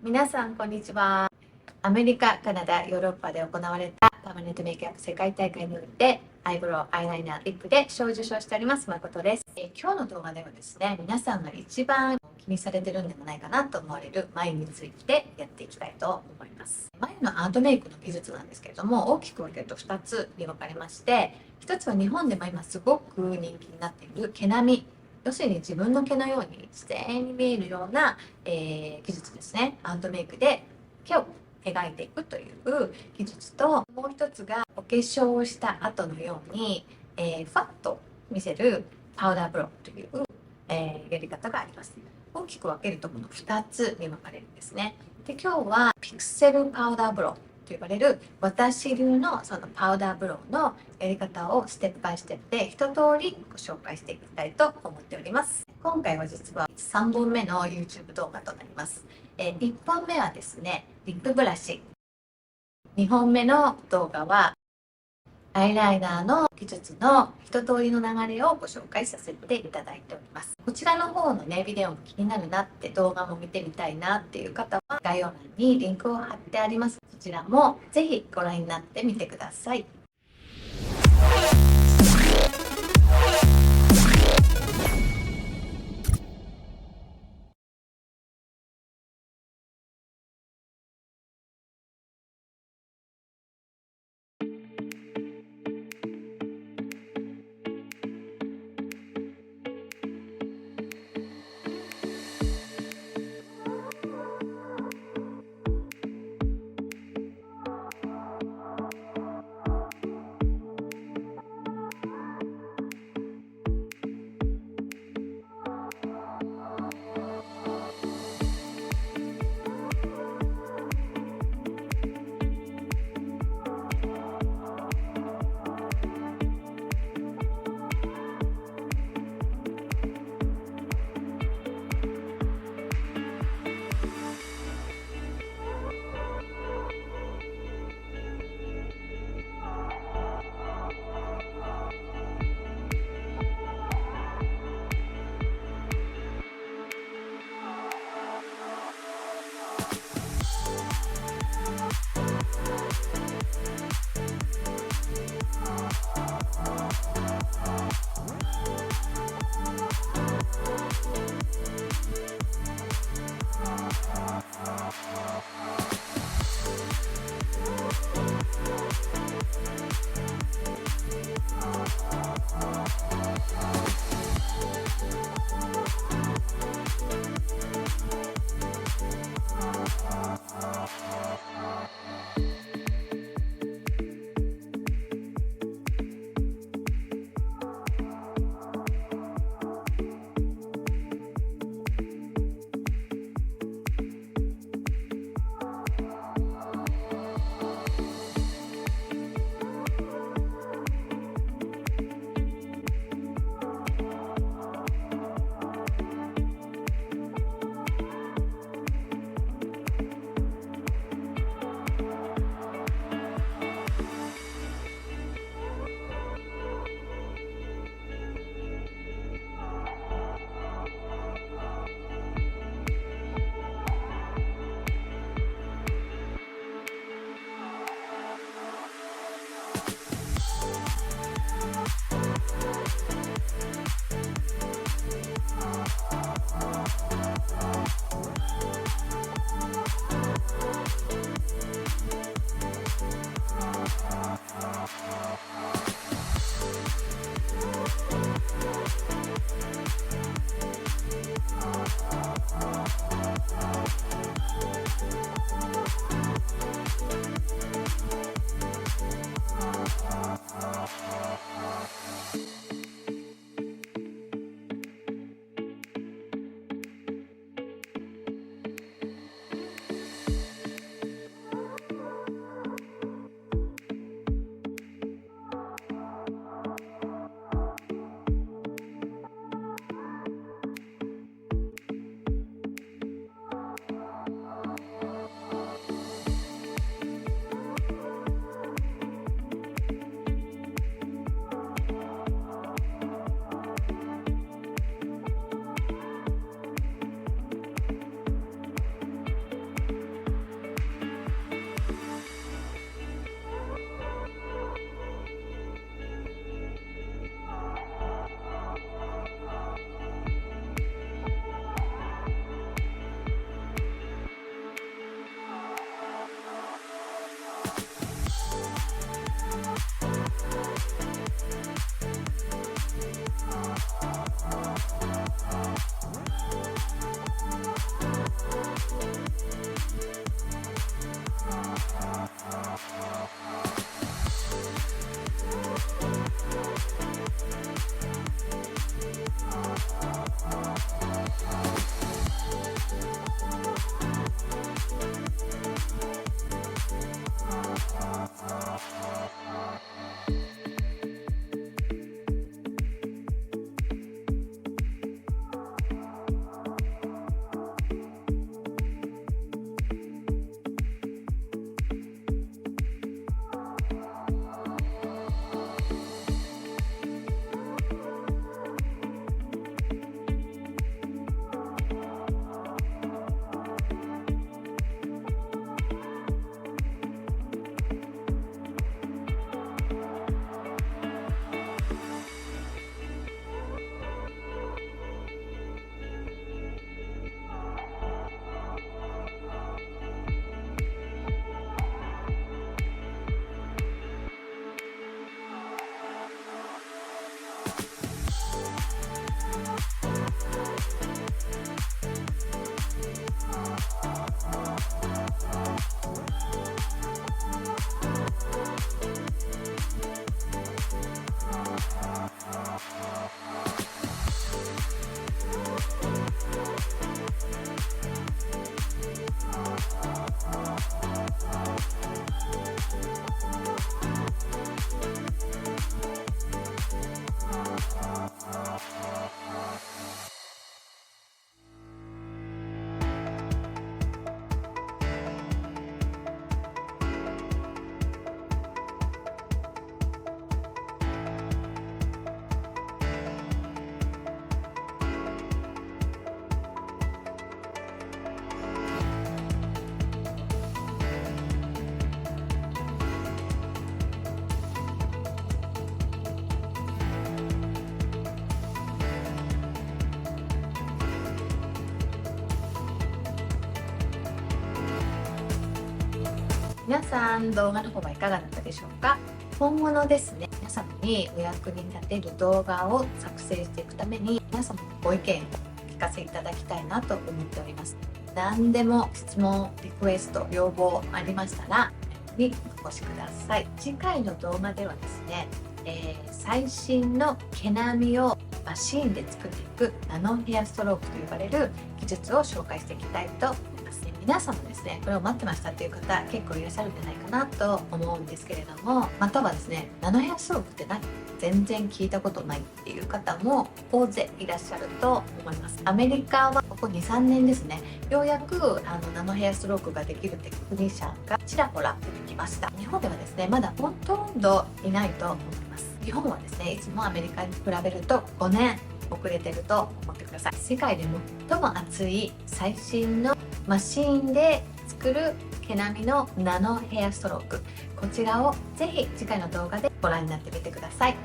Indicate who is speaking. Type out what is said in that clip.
Speaker 1: 皆さんこんにちは。アメリカ、カナダ、ヨーロッパで行われたパーマネントメイクアップ世界大会においてアイブロウ、アイライナー、リップで賞を受賞しております誠です。今日の動画ではですね、皆さんが一番気にされてるんではないかなと思われる眉についてやっていきたいと思います。眉のアートメイクの技術なんですけれども、大きく分けると2つに分かれまして、1つは日本でも今すごく人気になっている毛並み、要するに自分の毛のように自然に見えるような、技術ですね。アートメイクで毛を描いていくという技術と、もう一つがお化粧をした後のように、ファッと見せるパウダーブロウという、やり方があります。大きく分けるとこの2つに分かれるんですね。で、今日はピクセルパウダーブロウと呼ばれる私流のそのパウダーブロウのやり方をステップバイステップで一通りご紹介していきたいと思っております。今回は実は3本目の YouTube 動画となります。1本目はですね、リップブラシ。2本目の動画はアイライナーの技術の一通りの流れをご紹介させていただいております。こちらの方のね、ビデオも気になるなって動画も見てみたいなっていう方は概要欄にリンクを貼ってあります。そちらもぜひご覧になってみてください。皆さん動画の方はいかがだったでしょうか。今後のですね、皆様にお役に立てる動画を作成していくために、皆様のご意見をお聞かせいただきたいなと思っております。何でも質問、リクエスト、要望ありましたらにお越しください。次回の動画ではですね、最新の毛並みをマシーンで作っていくナノヘアストロークと呼ばれる技術を紹介していきたいと思います。皆さんもですね、これを待ってましたっていう方結構いらっしゃるんじゃないかなと思うんですけれども、またはですね、ナノヘアストロークって何？全然聞いたことないっていう方も大勢いらっしゃると思います。アメリカはここ 2,3 年ですね、ようやくナノヘアストロークができるテクニシャンがちらほら出てきました。日本ではですね、まだほとんどいないと思います。日本はですね、いつもアメリカに比べると5年遅れてると思ってください。世界で最も熱い最新のマシーンで作る毛並みのナノヘアストローク、こちらをぜひ次回の動画でご覧になってみてください。